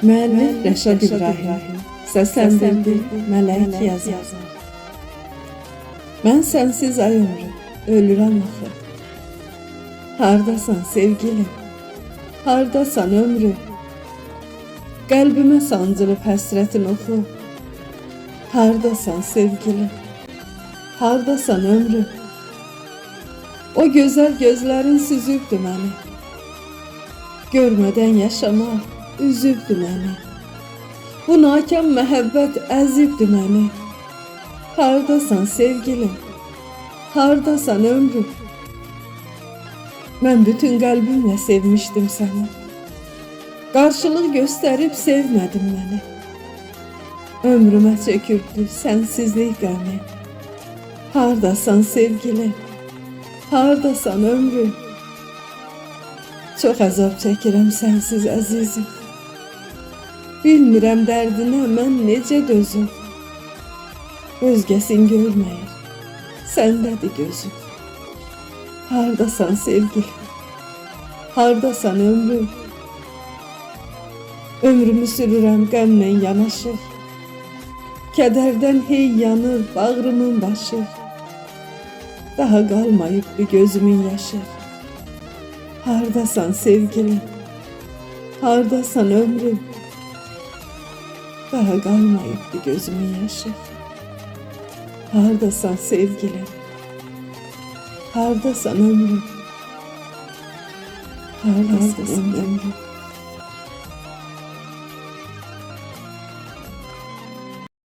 Müəllif Rəşad İbrahim, səsləndirdi Mələk Yazar. Mən sənsiz ay ömrüm, ölürəm axı. Hardasan sevgilim, hardasan ömrüm? Qəlbimə sancılıb həsrətin oxu. Hardasan sevgilim, hardasan ömrüm? O gözəl gözlərin süzübdü məni. Görmədən yaşamaq üzübdü məni. Bu nakam məhəbbət əzibdü məni. Hardasan sevgilim, hardasan ömrüm? Mən bütün qəlbimlə sevmişdim səni. Qarşılıq göstərib sevmədin məni. Ömrümə çökürdü sənsizlik qəmi. Hardasan sevgilim, hardasan ömrüm? Çox əzab çəkirəm sənsiz əzizim. Bilmirəm dərdinə mən necə dözüm. Özgəsin görməyir, səndədir gözüm. Hardasan sevgilim, hardasan ömrüm? Ömrümü sürürəm qəmlə yanaşır. Kədərdən hey yanır bağrımın başı. Daha qalmayıb bir gözümün yaşı. Hardasan sevgilim, hardasan ömrüm? Daha qalmayıb bir gözümün yaşı. Hardasan sevgilim, hardasan ömrüm? Hardasan ömrüm?